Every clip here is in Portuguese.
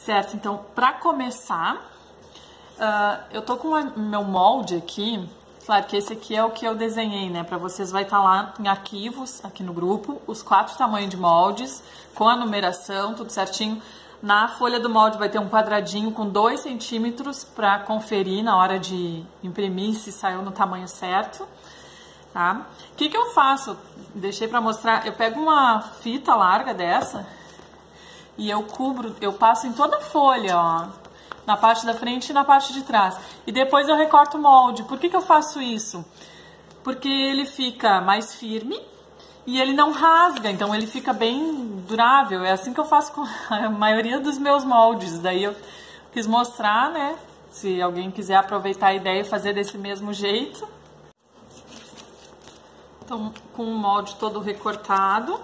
Certo, então, para começar, eu tô com o meu molde aqui. Claro que esse aqui é o que eu desenhei, né? Para vocês vai estar lá em arquivos, aqui no grupo, os 4 tamanhos de moldes, com a numeração, tudo certinho. Na folha do molde vai ter um quadradinho com 2 centímetros para conferir na hora de imprimir se saiu no tamanho certo, tá? O que eu faço? Deixei para mostrar, eu pego uma fita larga dessa e eu cubro, eu passo em toda a folha, ó, na parte da frente e na parte de trás. E depois eu recorto o molde. Por que eu faço isso? Porque ele fica mais firme e ele não rasga, então ele fica bem durável. É assim que eu faço com a maioria dos meus moldes. Daí eu quis mostrar, né? Se alguém quiser aproveitar a ideia e fazer desse mesmo jeito. Então, com o molde todo recortado,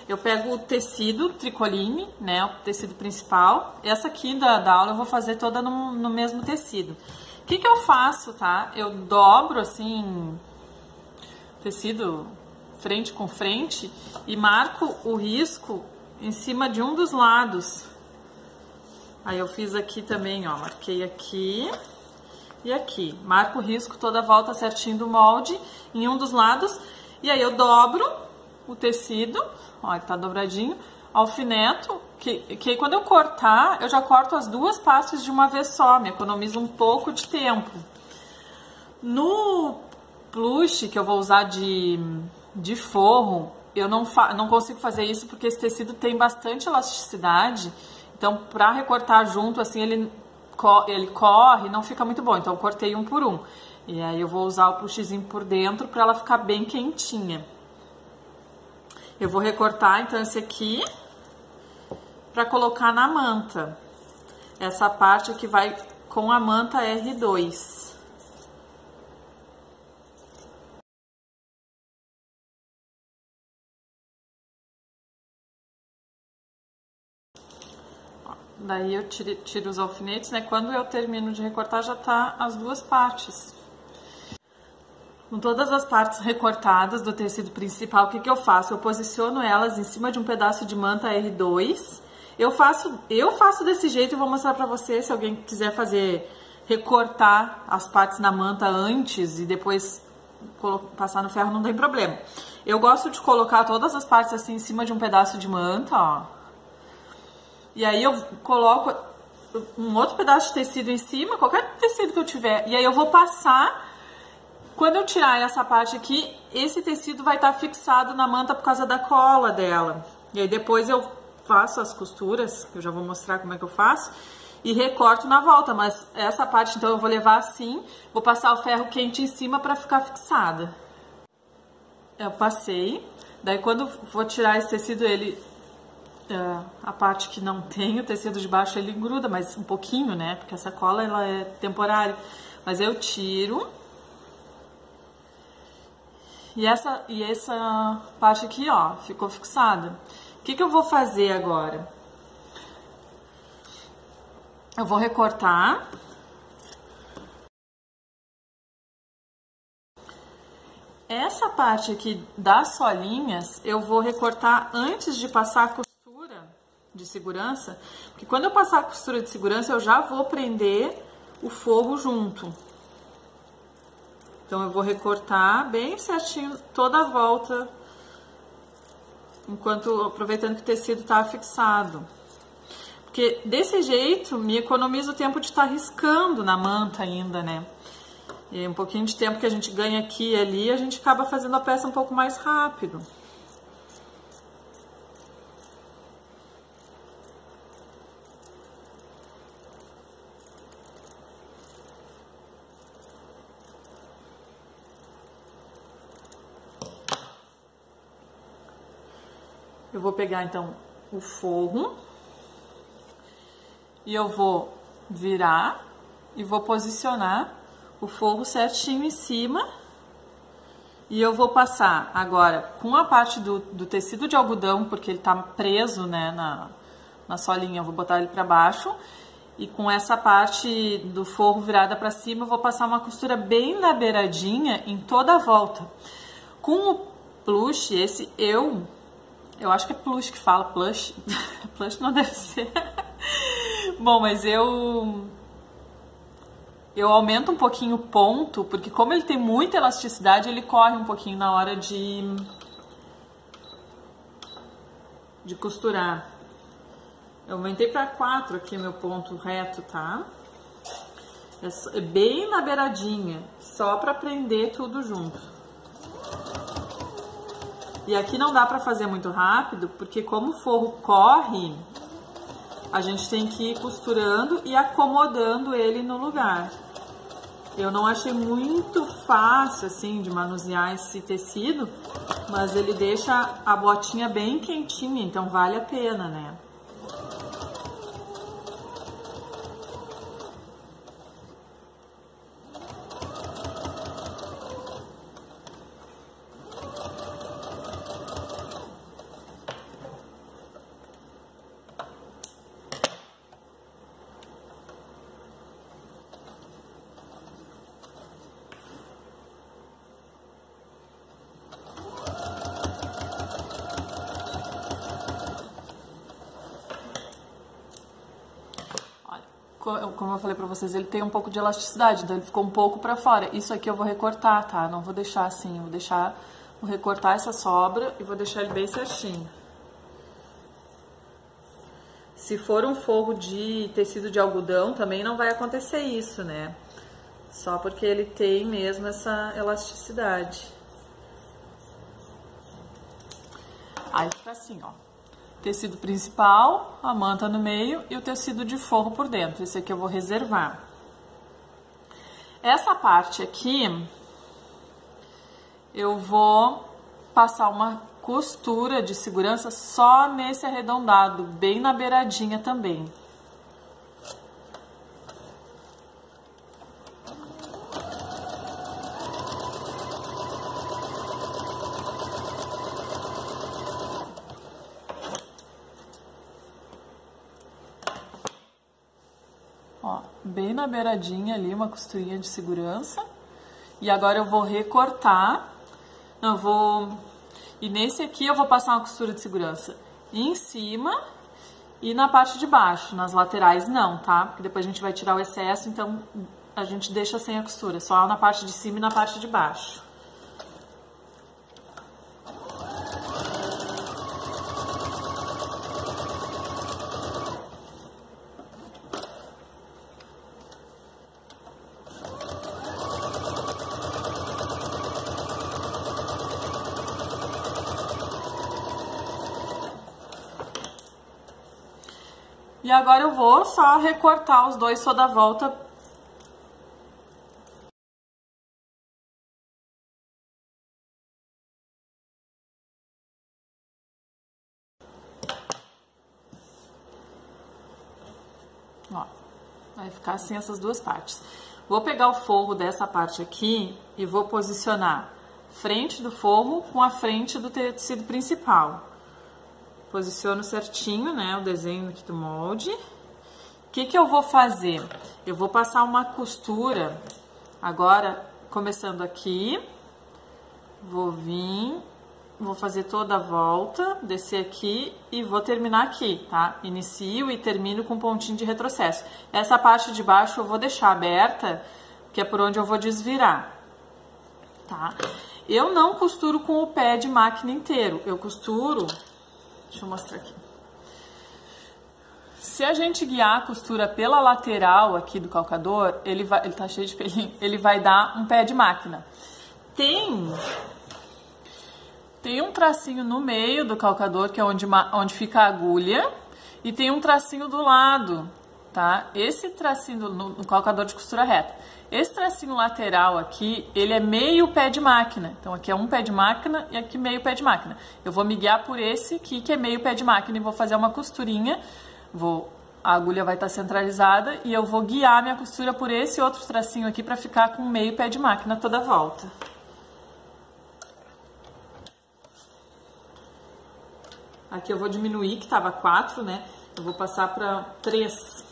eu pego o tecido tricoline, né, o tecido principal. Essa aqui da aula eu vou fazer toda no mesmo tecido. O que eu faço, tá? Eu dobro assim o tecido frente com frente e marco o risco em cima de um dos lados. Aí eu fiz aqui também, ó, marquei aqui e aqui. Marco o risco toda a volta certinho do molde em um dos lados e aí eu dobro o tecido, ó, tá dobradinho, alfineto, que quando eu cortar, eu já corto as 2 partes de uma vez só, me economiza um pouco de tempo. No plush, que eu vou usar de forro, eu não consigo fazer isso porque esse tecido tem bastante elasticidade, então pra recortar junto, assim, ele corre, não fica muito bom, então eu cortei um por um. E aí eu vou usar o plushzinho por dentro pra ela ficar bem quentinha. Eu vou recortar, então, esse aqui para colocar na manta. Essa parte aqui vai com a manta R2. Daí eu tiro os alfinetes, né? Quando eu termino de recortar, já tá as 2 partes. Com todas as partes recortadas do tecido principal, o que eu faço? Eu posiciono elas em cima de um pedaço de manta R2. Eu faço desse jeito e vou mostrar pra você, se alguém quiser fazer, recortar as partes na manta antes e depois passar no ferro, não tem problema. Eu gosto de colocar todas as partes assim em cima de um pedaço de manta, ó. E aí eu coloco um outro pedaço de tecido em cima, qualquer tecido que eu tiver, e aí eu vou passar. Quando eu tirar essa parte aqui, esse tecido vai estar fixado na manta por causa da cola dela. E aí depois eu faço as costuras, que eu já vou mostrar como é que eu faço, e recorto na volta. Mas essa parte, então, eu vou levar assim, vou passar o ferro quente em cima para ficar fixada. Eu passei, daí quando vou tirar esse tecido, a parte que não tem o tecido de baixo, ele gruda, mas um pouquinho, né? Porque essa cola, ela é temporária. Mas eu tiro. E essa parte aqui, ó, ficou fixada. O que eu vou fazer agora? Eu vou recortar. Essa parte aqui das solinhas, eu vou recortar antes de passar a costura de segurança. Porque quando eu passar a costura de segurança, eu já vou prender o forro junto. Então, eu vou recortar bem certinho toda a volta, aproveitando que o tecido tá fixado. Porque desse jeito, me economiza o tempo de estar riscando na manta ainda, né? E um pouquinho de tempo que a gente ganha aqui e ali, a gente acaba fazendo a peça um pouco mais rápido. Eu vou pegar, então, o forro e eu vou virar e vou posicionar o forro certinho em cima. E eu vou passar agora com a parte do tecido de algodão, porque ele tá preso, né, na solinha, eu vou botar ele pra baixo. E com essa parte do forro virada pra cima, eu vou passar uma costura bem na beiradinha em toda a volta. Com o plush, eu acho que é plush que fala, plush, plush não deve ser, Bom, mas eu aumento um pouquinho o ponto, porque como ele tem muita elasticidade, ele corre um pouquinho na hora de costurar. Eu aumentei para 4 aqui meu ponto reto, tá? É bem na beiradinha, só para prender tudo junto. E aqui não dá para fazer muito rápido, porque como o forro corre, a gente tem que ir costurando e acomodando ele no lugar. Eu não achei muito fácil, assim, de manusear esse tecido, mas ele deixa a botinha bem quentinha, então vale a pena, né? Como eu falei pra vocês, ele tem um pouco de elasticidade, então ele ficou um pouco pra fora. Isso aqui eu vou recortar, tá? Não vou deixar assim, vou recortar essa sobra e vou deixar ele bem certinho. Se for um forro de tecido de algodão, também não vai acontecer isso, né? Só porque ele tem mesmo essa elasticidade. Aí fica assim, ó. Tecido principal, a manta no meio e o tecido de forro por dentro. Esse aqui eu vou reservar. Essa parte aqui, eu vou passar uma costura de segurança só nesse arredondado, bem na beiradinha também. Ó, bem na beiradinha ali, uma costurinha de segurança. E agora eu vou recortar. E nesse aqui eu vou passar uma costura de segurança em cima e na parte de baixo. Nas laterais não, tá? Porque depois a gente vai tirar o excesso, então a gente deixa sem a costura. Só na parte de cima e na parte de baixo. E agora eu vou só recortar os dois toda a volta. Ó, vai ficar assim essas duas partes. Vou pegar o forro dessa parte aqui e vou posicionar frente do forro com a frente do tecido principal. Posiciono certinho, né, o desenho aqui do molde. O que que eu vou fazer? Eu vou passar uma costura, agora, começando aqui. Vou vir, vou fazer toda a volta, descer aqui e vou terminar aqui, tá? Inicio e termino com um pontinho de retrocesso. Essa parte de baixo eu vou deixar aberta, que é por onde eu vou desvirar, tá? Eu não costuro com o pé de máquina inteiro, eu costuro... Deixa eu mostrar aqui. Se a gente guiar a costura pela lateral aqui do calcador, ele tá cheio de pelinho, ele vai dar um pé de máquina. Tem um tracinho no meio do calcador, que é onde fica a agulha, e tem um tracinho do lado, tá? Esse tracinho no calcador de costura reta. Esse tracinho lateral aqui, ele é meio pé de máquina. Então aqui é um pé de máquina e aqui meio pé de máquina. Eu vou me guiar por esse aqui, que é meio pé de máquina, e vou fazer uma costurinha. A agulha vai estar centralizada e eu vou guiar minha costura por esse outro tracinho aqui para ficar com meio pé de máquina toda a volta. Aqui eu vou diminuir, que tava 4, né? Eu vou passar para 3.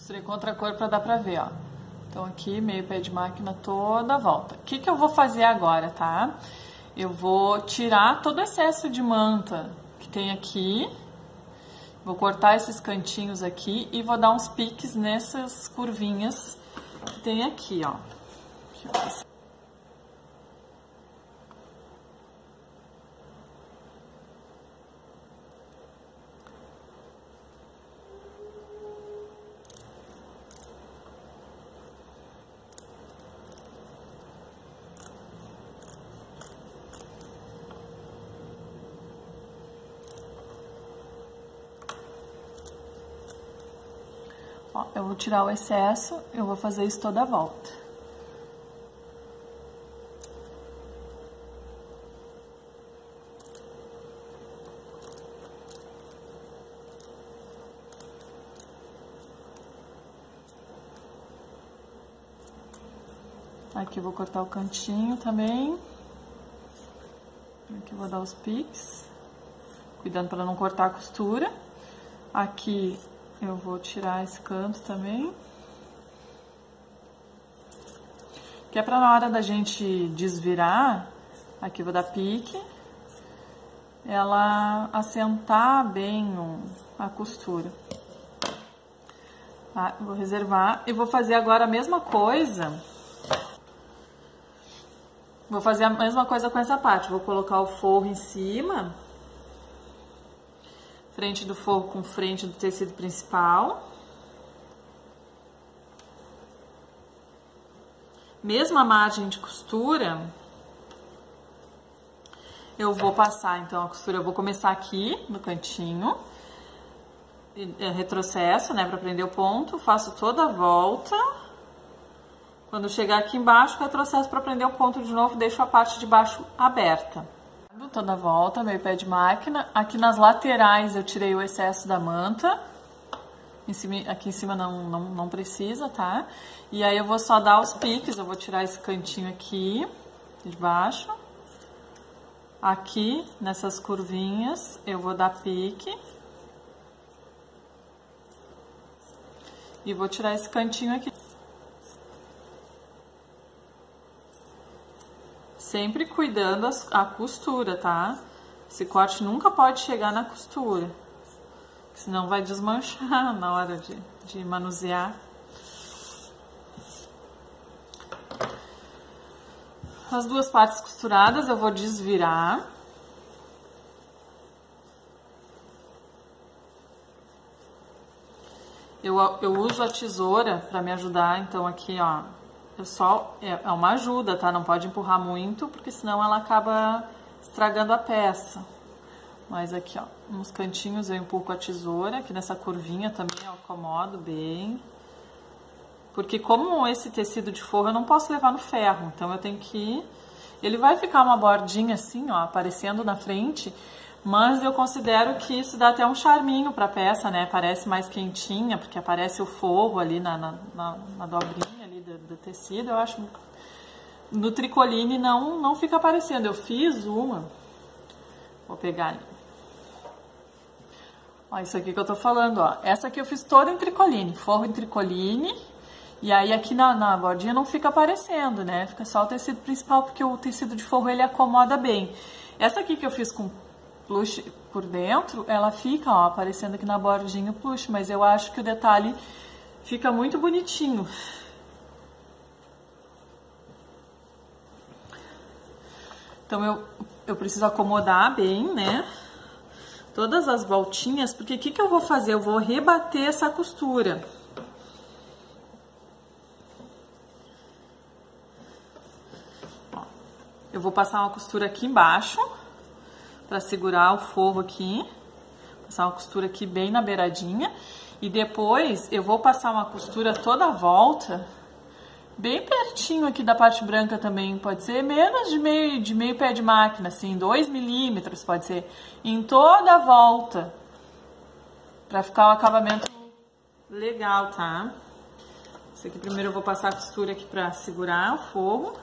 Costurei com outra cor pra dar pra ver, ó. Então aqui, meio pé de máquina toda a volta. O que que eu vou fazer agora, tá? Eu vou tirar todo o excesso de manta que tem aqui. Vou cortar esses cantinhos aqui e vou dar uns piques nessas curvinhas que tem aqui, ó. Deixa eu ver se... Ó, eu vou tirar o excesso, eu vou fazer isso toda a volta. Aqui eu vou cortar o cantinho também. Aqui eu vou dar os piques, cuidando para não cortar a costura. Aqui eu vou tirar esse canto também. Que é para na hora da gente desvirar, aqui eu vou dar pique, ela assentar bem a costura. Tá? Vou reservar e vou fazer agora a mesma coisa. Vou fazer a mesma coisa com essa parte. Vou colocar o forro em cima. Frente do forro com frente do tecido principal. Mesma margem de costura. Eu vou passar, então, a costura. Eu vou começar aqui no cantinho. Retrocesso, né, pra prender o ponto. Faço toda a volta. Quando chegar aqui embaixo, retrocesso para prender o ponto de novo, deixo a parte de baixo aberta. Toda a volta, meio pé de máquina. Aqui nas laterais eu tirei o excesso da manta. Aqui em cima não precisa, tá? E aí eu vou só dar os piques, eu vou tirar esse cantinho aqui de baixo. Aqui, nessas curvinhas, eu vou dar pique. E vou tirar esse cantinho aqui. Sempre cuidando a costura, tá? Esse corte nunca pode chegar na costura, senão vai desmanchar na hora de manusear. As duas partes costuradas eu vou desvirar. Eu uso a tesoura para me ajudar, então aqui, ó. É uma ajuda, tá? Não pode empurrar muito, porque senão ela acaba estragando a peça. Mas aqui, ó, nos cantinhos eu empurro com a tesoura. Aqui nessa curvinha também eu acomodo bem. Porque como esse tecido de forro eu não posso levar no ferro, então eu tenho que... Ele vai ficar uma bordinha assim, ó, aparecendo na frente, mas eu considero que isso dá até um charminho pra peça, né? Parece mais quentinha, porque aparece o forro ali na dobrinha do tecido. Eu acho no tricoline não fica aparecendo. Eu fiz uma, vou pegar ali, ó, isso aqui que eu tô falando, ó, essa aqui eu fiz toda em tricoline, forro em tricoline, e aí aqui na bordinha não fica aparecendo, né, fica só o tecido principal, porque o tecido de forro ele acomoda bem. Essa aqui que eu fiz com plush por dentro, ela fica, ó, aparecendo aqui na bordinha o plush, mas eu acho que o detalhe fica muito bonitinho. Então, eu preciso acomodar bem, né, todas as voltinhas, porque o que eu vou fazer? Eu vou rebater essa costura. Ó, eu vou passar uma costura aqui embaixo, para segurar o forro aqui. Passar uma costura aqui bem na beiradinha. E depois, eu vou passar uma costura toda a volta... Bem pertinho aqui da parte branca também, pode ser menos de meio pé de máquina, assim, 2 milímetros pode ser, em toda a volta, pra ficar o acabamento legal, tá? Isso aqui primeiro eu vou passar a costura aqui pra segurar o forro.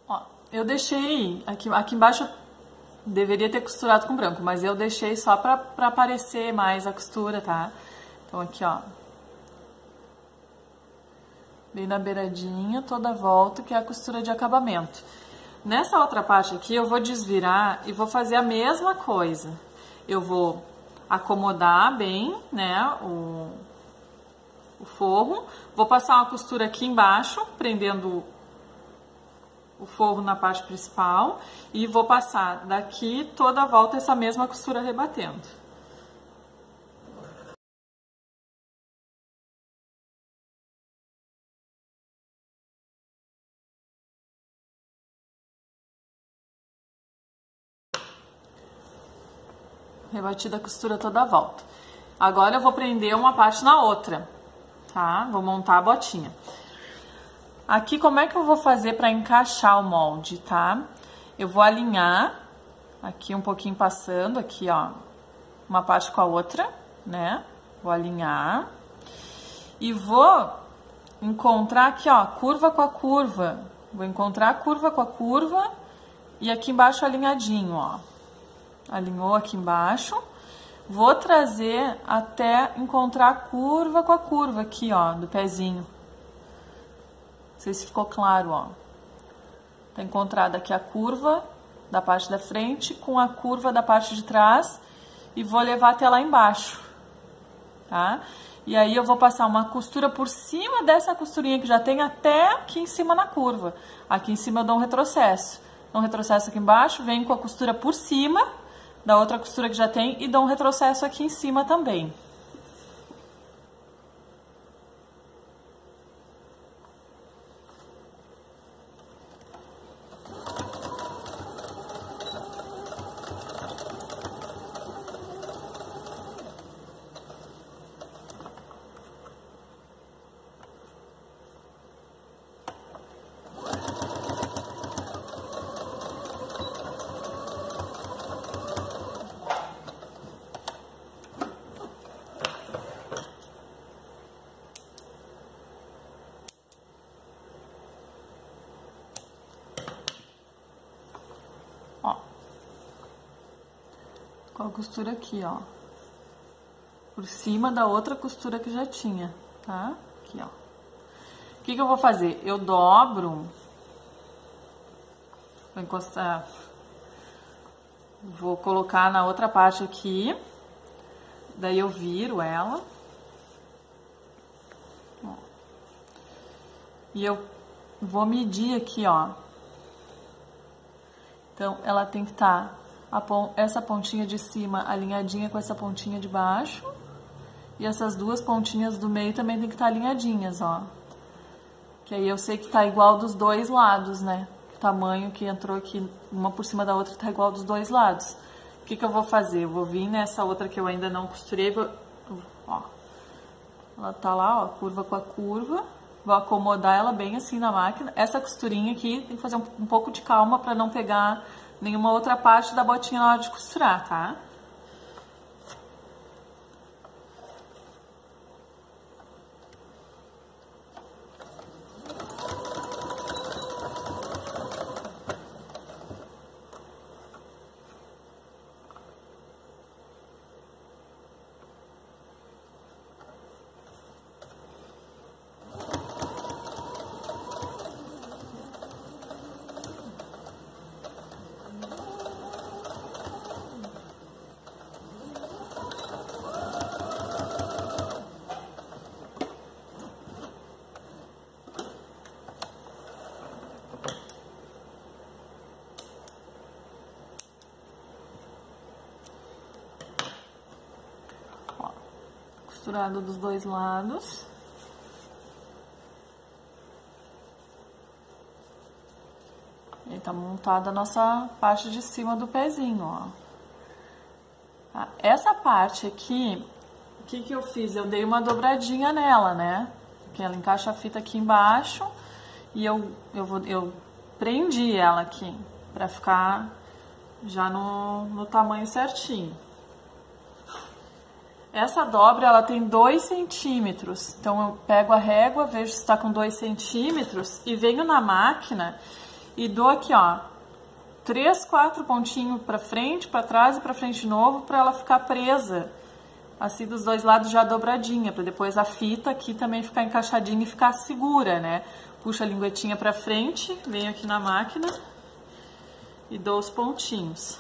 Ó, eu deixei, aqui embaixo eu deveria ter costurado com branco, mas eu deixei só pra aparecer mais a costura, tá? Então aqui, ó, bem na beiradinha, toda a volta, que é a costura de acabamento. Nessa outra parte aqui, eu vou desvirar e vou fazer a mesma coisa. Eu vou acomodar bem, né, o forro. Vou passar uma costura aqui embaixo, prendendo o forro na parte principal. E vou passar daqui toda a volta essa mesma costura rebatendo. Rebatida a costura toda a volta. Agora eu vou prender uma parte na outra, tá? Vou montar a botinha. Aqui, como é que eu vou fazer para encaixar o molde, tá? Eu vou alinhar, aqui um pouquinho passando, aqui, ó, uma parte com a outra, né? Vou alinhar. E vou encontrar aqui, ó, curva com a curva. Vou encontrar a curva com a curva e aqui embaixo alinhadinho, ó. Alinhou aqui embaixo. Vou trazer até encontrar a curva com a curva aqui, ó, do pezinho. Não sei se ficou claro, ó. Tá encontrada aqui a curva da parte da frente com a curva da parte de trás e vou levar até lá embaixo, tá? E aí eu vou passar uma costura por cima dessa costurinha que já tem até aqui em cima na curva. Aqui em cima eu dou um retrocesso. Dou um retrocesso aqui embaixo, venho com a costura por cima da outra costura que já tem e dou um retrocesso aqui em cima também. Ó, com a costura aqui, ó, por cima da outra costura que já tinha, tá? Aqui, ó. O que que eu vou fazer? Eu dobro, vou encostar, vou colocar na outra parte aqui, daí eu viro ela, ó, e eu vou medir aqui, ó. Então, ela tem que estar, essa pontinha de cima alinhadinha com essa pontinha de baixo. E essas duas pontinhas do meio também tem que estar alinhadinhas, ó. Que aí eu sei que tá igual dos dois lados, né? O tamanho que entrou aqui, uma por cima da outra, tá igual dos dois lados. O que que eu vou fazer? Eu vou vir nessa outra que eu ainda não costurei, ó. Ela tá lá, ó, curva com a curva. Vou acomodar ela bem assim na máquina. Essa costurinha aqui tem que fazer um pouco de calma para não pegar nenhuma outra parte da botinha na hora de costurar, tá? Costurado dos dois lados. E tá montada a nossa parte de cima do pezinho, ó. Tá? Essa parte aqui, o que que eu fiz? Eu dei uma dobradinha nela, né? Que ela encaixa a fita aqui embaixo e eu prendi ela aqui pra ficar já no tamanho certinho. Essa dobra, ela tem 2 centímetros, então eu pego a régua, vejo se está com 2 centímetros e venho na máquina e dou aqui, ó, 3, 4 pontinhos pra frente, pra trás e pra frente de novo, pra ela ficar presa, assim, dos dois lados já dobradinha, pra depois a fita aqui também ficar encaixadinha e ficar segura, né? Puxo a linguetinha pra frente, venho aqui na máquina e dou os pontinhos.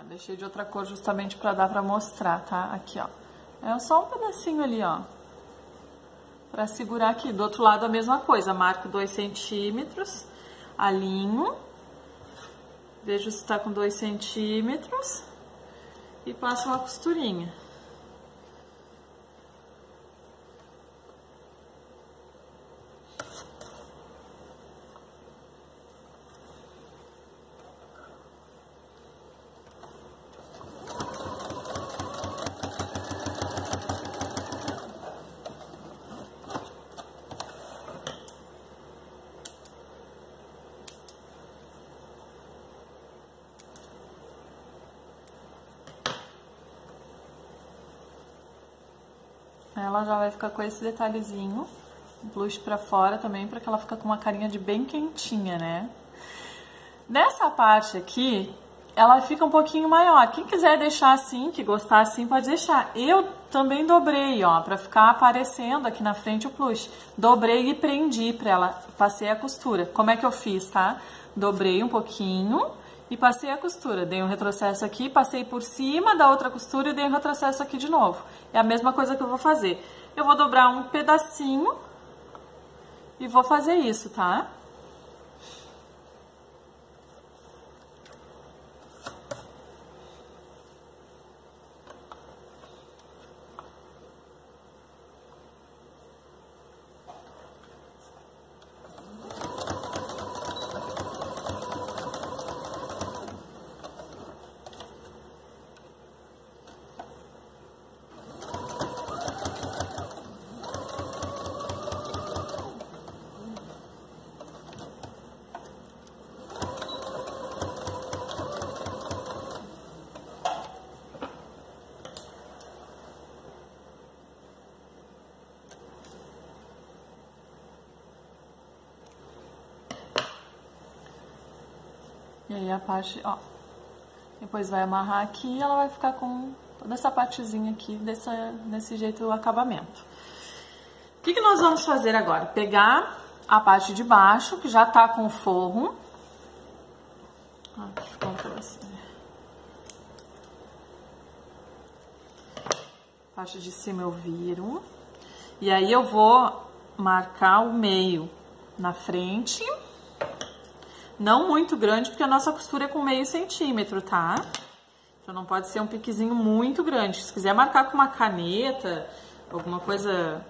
Deixei de outra cor justamente para dar para mostrar, tá? Aqui, ó. É só um pedacinho ali, ó. Para segurar aqui. Do outro lado a mesma coisa. Marco 2 centímetros, alinho. Vejo se tá com 2 centímetros. E passo uma costurinha. Ela já vai ficar com esse detalhezinho, blush pra fora também, pra que ela fique com uma carinha de bem quentinha, né? Nessa parte aqui, ela fica um pouquinho maior. Quem quiser deixar assim, que gostar assim, pode deixar. Eu também dobrei, ó, pra ficar aparecendo aqui na frente o blush. Dobrei e prendi pra ela, passei a costura. Como é que eu fiz, tá? Dobrei um pouquinho e passei a costura. Dei um retrocesso aqui, passei por cima da outra costura e dei um retrocesso aqui de novo. É a mesma coisa que eu vou fazer. Eu vou dobrar um pedacinho e vou fazer isso, tá? E aí a parte, ó, depois vai amarrar aqui e ela vai ficar com toda essa partezinha aqui, desse jeito o acabamento. O que nós vamos fazer agora? Pegar a parte de baixo, que já tá com o forro. Aqui ficou um pedacinho. A parte de cima eu viro. E aí eu vou marcar o meio na frente. Não muito grande, porque a nossa costura é com meio centímetro, tá? Então não pode ser um piquezinho muito grande. Se quiser marcar com uma caneta, alguma coisa,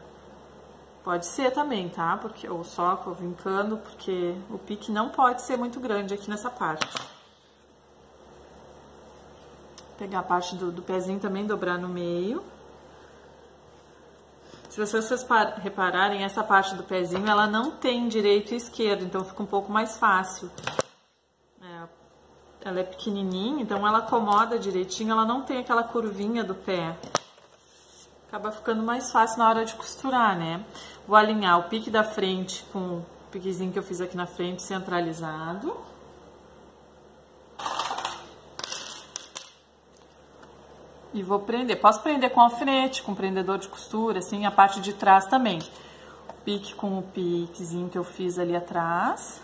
pode ser também, tá? Porque, ou só vincando, porque o pique não pode ser muito grande aqui nessa parte. Pegar a parte do pezinho também, dobrar no meio. Se vocês repararem, essa parte do pezinho, ela não tem direito e esquerdo, então fica um pouco mais fácil. Ela é pequenininha, então ela acomoda direitinho, ela não tem aquela curvinha do pé. Acaba ficando mais fácil na hora de costurar, né? Vou alinhar o pique da frente com o piquezinho que eu fiz aqui na frente, centralizado. E vou prender. Posso prender com alfinete, com prendedor de costura, assim, a parte de trás também. Pique com o piquezinho que eu fiz ali atrás.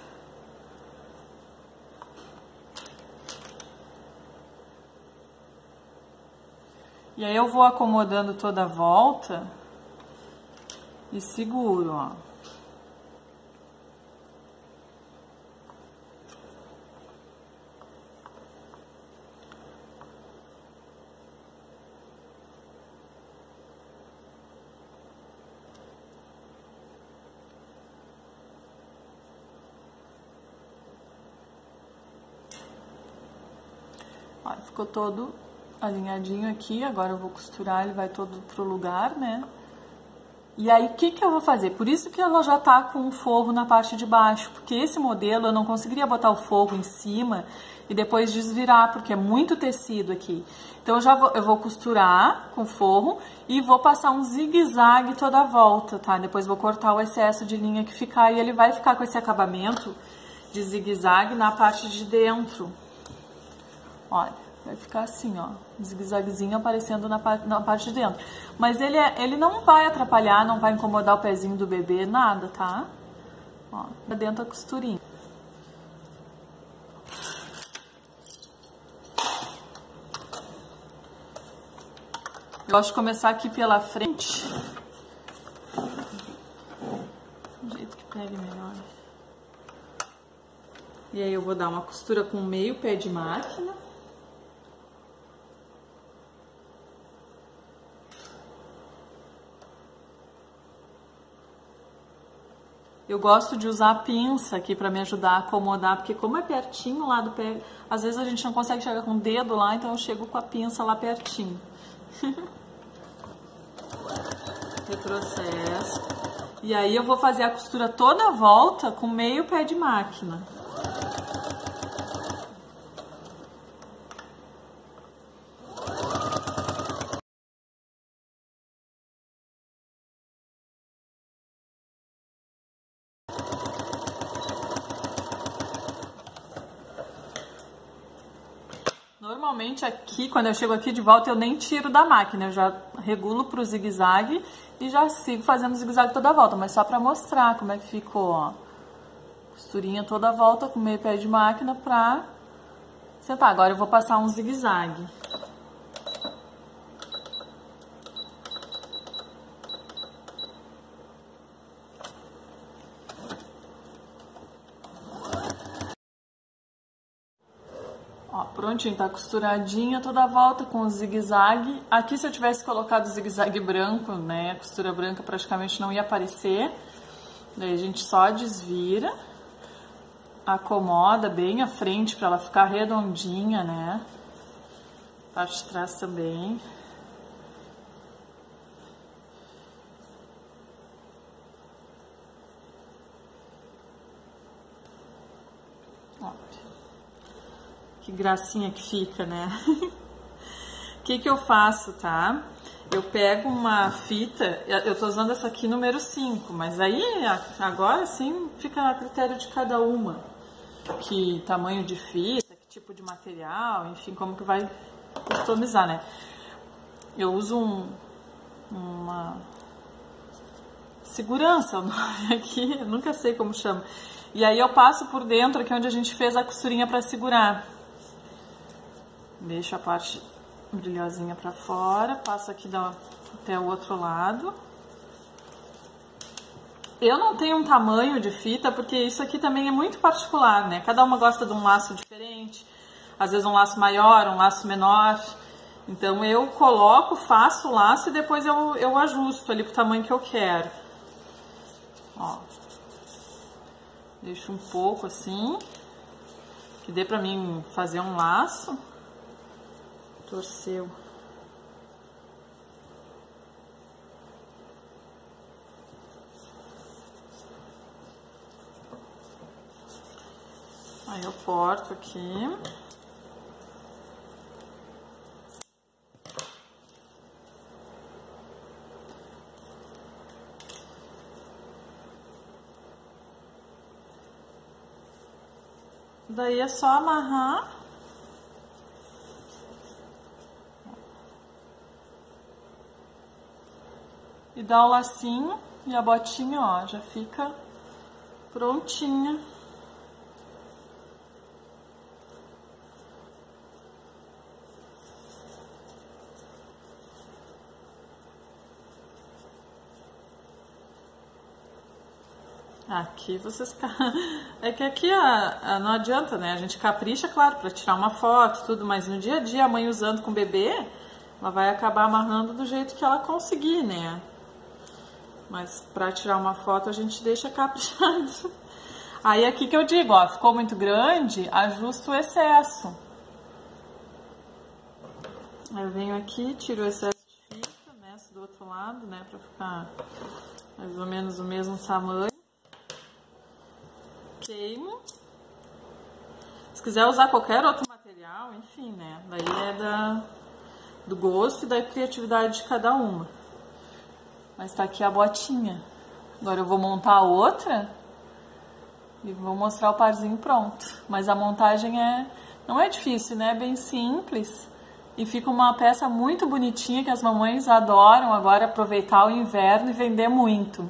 E aí eu vou acomodando toda a volta e seguro, ó. Olha, ficou todo alinhadinho aqui, agora eu vou costurar, ele vai todo pro lugar, né? E aí, o que que eu vou fazer? Por isso que ela já tá com o forro na parte de baixo, porque esse modelo eu não conseguiria botar o forro em cima e depois desvirar, porque é muito tecido aqui. Então, eu vou costurar com forro e vou passar um zigue-zague toda a volta, tá? Depois vou cortar o excesso de linha que ficar e ele vai ficar com esse acabamento de zigue-zague na parte de dentro. Olha, vai ficar assim, ó, um zigue-zaguezinho aparecendo na parte de dentro. Mas ele não vai atrapalhar, não vai incomodar o pezinho do bebê, nada, tá? Ó, dentro a costurinha. Eu gosto de começar aqui pela frente. Do jeito que pegue melhor. E aí eu vou dar uma costura com meio pé de máquina. Eu gosto de usar a pinça aqui pra me ajudar a acomodar, porque como é pertinho lá do pé, às vezes a gente não consegue chegar com o dedo lá, então eu chego com a pinça lá pertinho. Retrocesso. E aí eu vou fazer a costura toda a volta com meio pé de máquina. Normalmente aqui, quando eu chego aqui de volta, eu nem tiro da máquina, eu já regulo pro zigue-zague e já sigo fazendo zigue-zague toda a volta, mas só pra mostrar como é que ficou, ó. Costurinha toda a volta com meio pé de máquina pra sentar. Agora eu vou passar um zigue-zague. Ó, prontinho, tá costuradinha toda a volta com o zigue-zague. Aqui, se eu tivesse colocado o zigue-zague branco, né, a costura branca praticamente não ia aparecer. Daí a gente só desvira, acomoda bem a frente pra ela ficar redondinha, né, parte de trás também. Ó. Que gracinha que fica, né? O que que eu faço, tá? Eu pego uma fita, eu tô usando essa aqui número 5, mas aí agora sim fica a critério de cada uma. Que tamanho de fita, que tipo de material, enfim, como que vai customizar, né? Eu uso uma segurança, o nome aqui, eu nunca sei como chama. E aí eu passo por dentro, aqui onde a gente fez a costurinha pra segurar. Deixo a parte brilhosinha pra fora, passo aqui até o outro lado. Eu não tenho um tamanho de fita, porque isso aqui também é muito particular, né? Cada uma gosta de um laço diferente, às vezes um laço maior, um laço menor. Então eu coloco, faço o laço e depois eu ajusto ali pro tamanho que eu quero. Ó. Deixo um pouco assim, que dê pra mim fazer um laço. Torceu. Aí eu corto aqui. Daí é só amarrar. E dar o lacinho e a botinha, ó, já fica prontinha. Aqui vocês... É que aqui não adianta, né? A gente capricha, claro, pra tirar uma foto, tudo, mas no dia a dia a mãe usando com o bebê, ela vai acabar amarrando do jeito que ela conseguir, né? Mas pra tirar uma foto a gente deixa caprichado. Aí aqui que eu digo, ó, ficou muito grande, ajusta o excesso. Eu venho aqui, tiro o excesso de fita, meço do outro lado, né, pra ficar mais ou menos o mesmo tamanho. Queimo. Se quiser usar qualquer outro material, enfim, né, daí é do gosto e da criatividade de cada uma. Mas tá aqui a botinha. Agora eu vou montar a outra e vou mostrar o parzinho pronto. Mas a montagem não é difícil, né? É bem simples. E fica uma peça muito bonitinha que as mamães adoram agora aproveitar o inverno e vender muito.